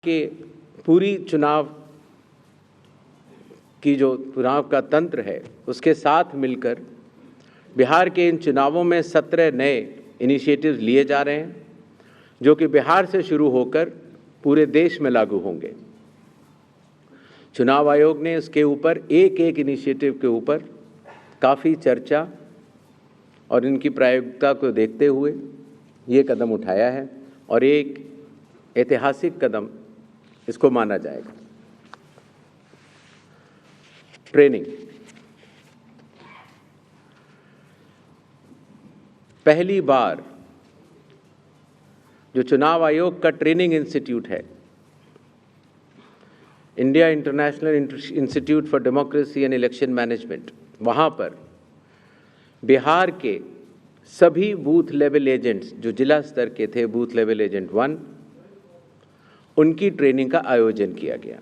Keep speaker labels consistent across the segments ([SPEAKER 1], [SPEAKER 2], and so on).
[SPEAKER 1] कि पूरी चुनाव की जो चुनाव का तंत्र है उसके साथ मिलकर बिहार के इन चुनावों में 17 नए इनिशिएटिव्स लिए जा रहे हैं जो कि बिहार से शुरू होकर पूरे देश में लागू होंगे। चुनाव आयोग ने इसके ऊपर एक एक इनिशिएटिव के ऊपर काफ़ी चर्चा और इनकी प्रायोगिकता को देखते हुए ये कदम उठाया है और एक ऐतिहासिक कदम इसको माना जाएगा। ट्रेनिंग, पहली बार जो चुनाव आयोग का ट्रेनिंग इंस्टीट्यूट है, India international institute for democracy and election management, वहाँ पर बिहार के सभी बूथ लेवल एजेंट्स जो जिला स्तर के थे, बूथ लेवल एजेंट 1, उनकी ट्रेनिंग का आयोजन किया गया।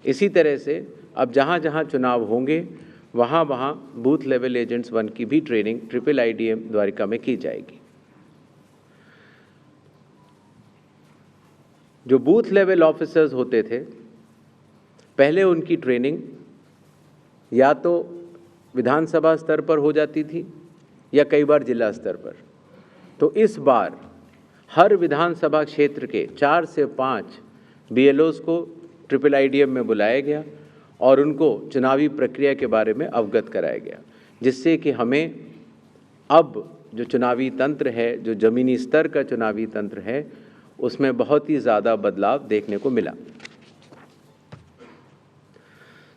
[SPEAKER 1] इसी तरह से अब जहाँ जहाँ चुनाव होंगे वहाँ वहाँ बूथ लेवल एजेंट्स 1 की भी ट्रेनिंग IIIDM द्वारिका में की जाएगी। जो बूथ लेवल ऑफिसर्स होते थे, पहले उनकी ट्रेनिंग या तो विधानसभा स्तर पर हो जाती थी या कई बार जिला स्तर पर। तो इस बार हर विधानसभा क्षेत्र के 4 से 5 BLOs को IIIDM में बुलाया गया और उनको चुनावी प्रक्रिया के बारे में अवगत कराया गया, जिससे कि हमें अब जो चुनावी तंत्र है, जो ज़मीनी स्तर का चुनावी तंत्र है, उसमें बहुत ही ज़्यादा बदलाव देखने को मिला।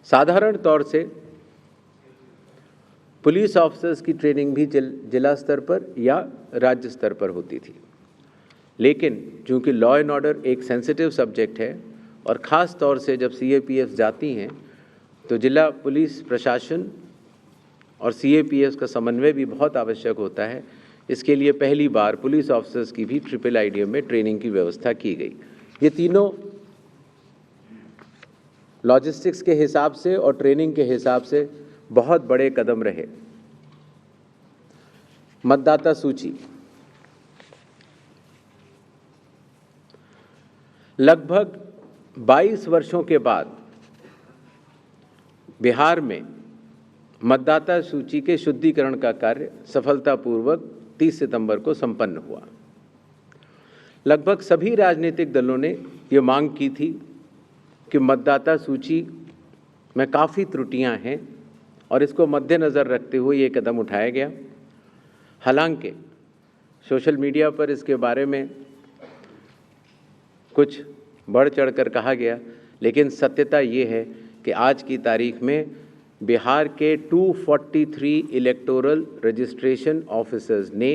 [SPEAKER 1] साधारण तौर से पुलिस ऑफिसर्स की ट्रेनिंग भी जिला स्तर पर या राज्य स्तर पर होती थी, लेकिन चूंकि लॉ एंड ऑर्डर एक सेंसिटिव सब्जेक्ट है और ख़ास तौर से जब CAPF जाती हैं तो जिला पुलिस प्रशासन और CAPF का समन्वय भी बहुत आवश्यक होता है। इसके लिए पहली बार पुलिस ऑफिसर्स की भी IIIDM में ट्रेनिंग की व्यवस्था की गई। ये तीनों लॉजिस्टिक्स के हिसाब से और ट्रेनिंग के हिसाब से बहुत बड़े कदम रहे। मतदाता सूची, लगभग 22 वर्षों के बाद बिहार में मतदाता सूची के शुद्धिकरण का कार्य सफलतापूर्वक 30 सितंबर को संपन्न हुआ। लगभग सभी राजनीतिक दलों ने ये मांग की थी कि मतदाता सूची में काफ़ी त्रुटियां हैं और इसको मद्देनज़र रखते हुए ये कदम उठाया गया। हालांकि सोशल मीडिया पर इसके बारे में कुछ बढ़ चढ़ कर कहा गया, लेकिन सत्यता ये है कि आज की तारीख में बिहार के 243 इलेक्टोरल रजिस्ट्रेशन ऑफिसर्स ने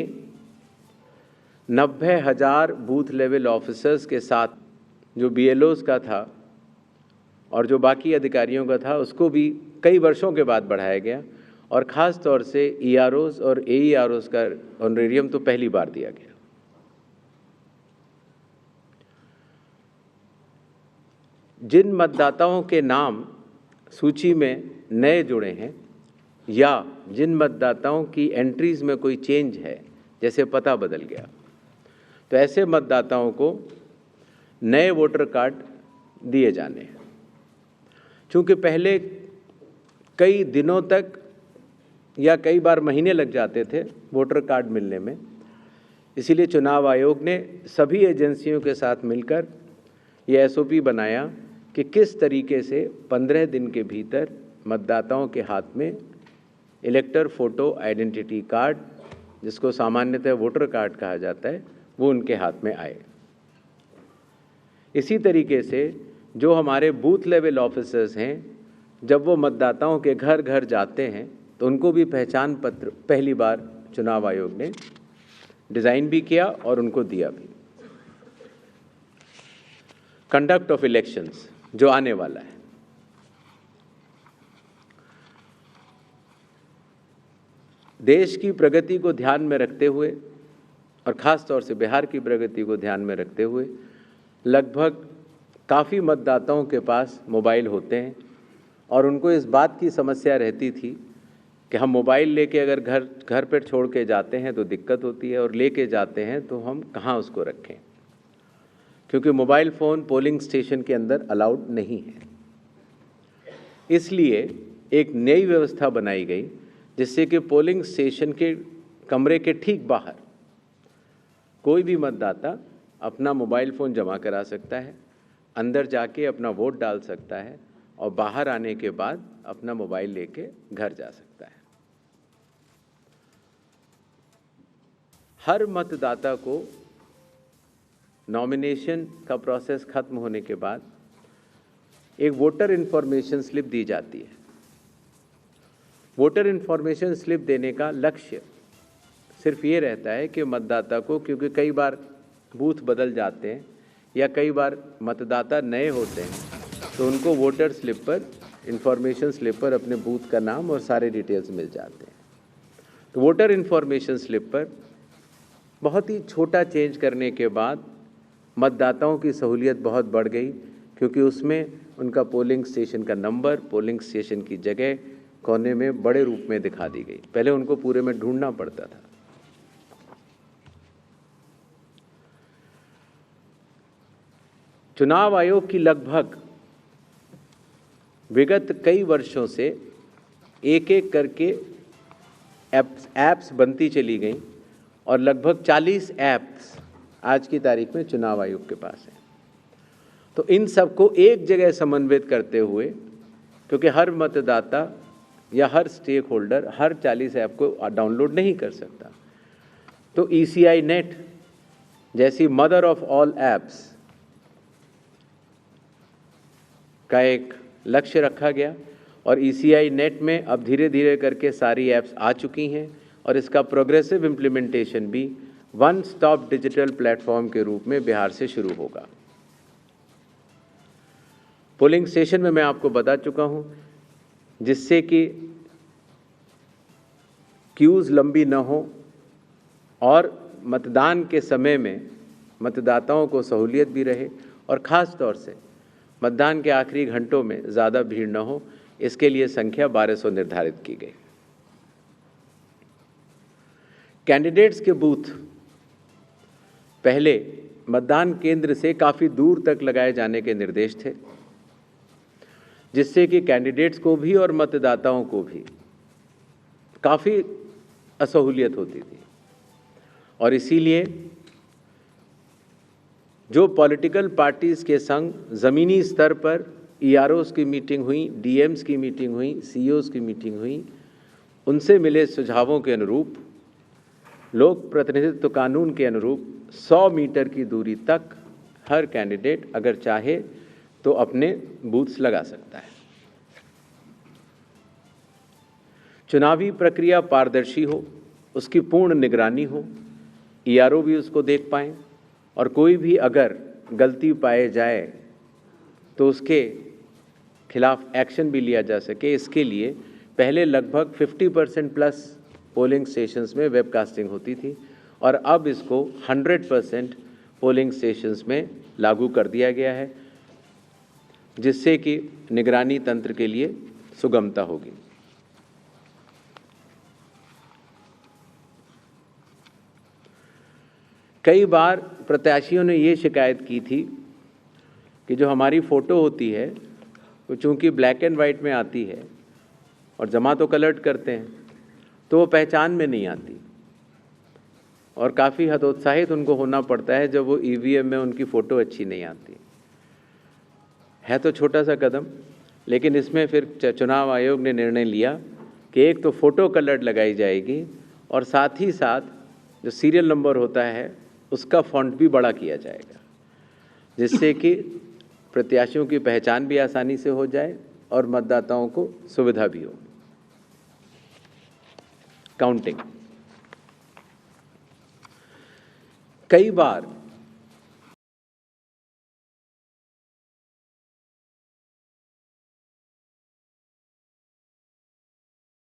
[SPEAKER 1] 90,000 बूथ लेवल ऑफिसर्स के साथ जो BLOs का था और जो बाकी अधिकारियों का था, उसको भी कई वर्षों के बाद बढ़ाया गया और ख़ास तौर से EROs और AEROs का ऑनरेरियम तो पहली बार दिया गया। जिन मतदाताओं के नाम सूची में नए जुड़े हैं या जिन मतदाताओं की एंट्रीज़ में कोई चेंज है, जैसे पता बदल गया, तो ऐसे मतदाताओं को नए वोटर कार्ड दिए जाने हैं। चूँकि पहले कई दिनों तक या कई बार महीने लग जाते थे वोटर कार्ड मिलने में, इसीलिए चुनाव आयोग ने सभी एजेंसियों के साथ मिलकर ये SOP बनाया कि किस तरीके से 15 दिन के भीतर मतदाताओं के हाथ में इलेक्टर फोटो आइडेंटिटी कार्ड, जिसको सामान्यतः वोटर कार्ड कहा जाता है, वो उनके हाथ में आए। इसी तरीके से जो हमारे बूथ लेवल ऑफिसर्स हैं, जब वो मतदाताओं के घर घर जाते हैं तो उनको भी पहचान पत्र पहली बार चुनाव आयोग ने डिज़ाइन भी किया और उनको दिया भी। कंडक्ट ऑफ इलेक्शंस जो आने वाला है, देश की प्रगति को ध्यान में रखते हुए और ख़ास तौर से बिहार की प्रगति को ध्यान में रखते हुए लगभग काफ़ी मतदाताओं के पास मोबाइल होते हैं और उनको इस बात की समस्या रहती थी कि हम मोबाइल लेके अगर घर पर छोड़ के जाते हैं तो दिक्कत होती है और लेके जाते हैं तो हम कहाँ उसको रखें। क्योंकि मोबाइल फ़ोन पोलिंग स्टेशन के अंदर अलाउड नहीं है। इसलिए एक नई व्यवस्था बनाई गई जिससे कि पोलिंग स्टेशन के कमरे के ठीक बाहर कोई भी मतदाता अपना मोबाइल फ़ोन जमा करा सकता है, अंदर जाके अपना वोट डाल सकता है और बाहर आने के बाद अपना मोबाइल लेके घर जा सकता है। हर मतदाता को नॉमिनेशन का प्रोसेस खत्म होने के बाद एक वोटर इन्फॉर्मेशन स्लिप दी जाती है। वोटर इन्फॉर्मेशन स्लिप देने का लक्ष्य सिर्फ ये रहता है कि मतदाता को, क्योंकि कई बार बूथ बदल जाते हैं या कई बार मतदाता नए होते हैं, तो उनको वोटर स्लिप पर, इन्फॉर्मेशन स्लिप पर अपने बूथ का नाम और सारे डिटेल्स मिल जाते हैं। तो वोटर इन्फॉर्मेशन स्लिप पर बहुत ही छोटा चेंज करने के बाद मतदाताओं की सहूलियत बहुत बढ़ गई, क्योंकि उसमें उनका पोलिंग स्टेशन का नंबर, पोलिंग स्टेशन की जगह कोने में बड़े रूप में दिखा दी गई। पहले उनको पूरे में ढूंढना पड़ता था। चुनाव आयोग की लगभग विगत कई वर्षों से एक एक करके ऐप्स बनती चली गई और लगभग 40 ऐप्स आज की तारीख में चुनाव आयोग के पास हैं। तो इन सबको एक जगह समन्वित करते हुए, क्योंकि हर मतदाता या हर स्टेक होल्डर हर 40 ऐप को डाउनलोड नहीं कर सकता, तो ECI नेट जैसी मदर ऑफ ऑल ऐप्स का एक लक्ष्य रखा गया और ECI नेट में अब धीरे धीरे करके सारी ऐप्स आ चुकी हैं और इसका प्रोग्रेसिव इम्प्लीमेंटेशन भी वन स्टॉप डिजिटल प्लेटफॉर्म के रूप में बिहार से शुरू होगा। पोलिंग स्टेशन में मैं आपको बता चुका हूं, जिससे कि क्यूज़ लंबी न हो और मतदान के समय में मतदाताओं को सहूलियत भी रहे और ख़ास तौर से मतदान के आखिरी घंटों में ज़्यादा भीड़ न हो, इसके लिए संख्या 1200 निर्धारित की गई। कैंडिडेट्स के बूथ पहले मतदान केंद्र से काफ़ी दूर तक लगाए जाने के निर्देश थे, जिससे कि कैंडिडेट्स को भी और मतदाताओं को भी काफ़ी असहूलियत होती थी। और इसीलिए जो पॉलिटिकल पार्टीज़ के संग ज़मीनी स्तर पर EROs की मीटिंग हुई, DMs की मीटिंग हुई, CEOs की मीटिंग हुई, उनसे मिले सुझावों के अनुरूप लोक प्रतिनिधित्व कानून के अनुरूप 100 मीटर की दूरी तक हर कैंडिडेट अगर चाहे तो अपने बूथ्स लगा सकता है। चुनावी प्रक्रिया पारदर्शी हो, उसकी पूर्ण निगरानी हो, ERO भी उसको देख पाएँ और कोई भी अगर गलती पाए जाए तो उसके खिलाफ एक्शन भी लिया जा सके। इसके लिए पहले लगभग 50% प्लस पोलिंग स्टेशंस में वेबकास्टिंग होती थी और अब इसको 100% पोलिंग स्टेशंस में लागू कर दिया गया है, जिससे कि निगरानी तंत्र के लिए सुगमता होगी। कई बार प्रत्याशियों ने ये शिकायत की थी कि जो हमारी फ़ोटो होती है वो चूँकि ब्लैक एंड वाइट में आती है और जमा तो कलर्ड करते हैं तो वो पहचान में नहीं आती और काफ़ी हतोत्साहित उनको होना पड़ता है जब वो EVM में उनकी फ़ोटो अच्छी नहीं आती है। तो छोटा सा कदम, लेकिन इसमें फिर चुनाव आयोग ने निर्णय लिया कि एक तो फ़ोटो कलर्ड लगाई जाएगी और साथ ही साथ जो सीरियल नंबर होता है उसका फ़ॉन्ट भी बड़ा किया जाएगा, जिससे कि प्रत्याशियों की पहचान भी आसानी से हो जाए और मतदाताओं को सुविधा भी हो। काउंटिंग, कई बार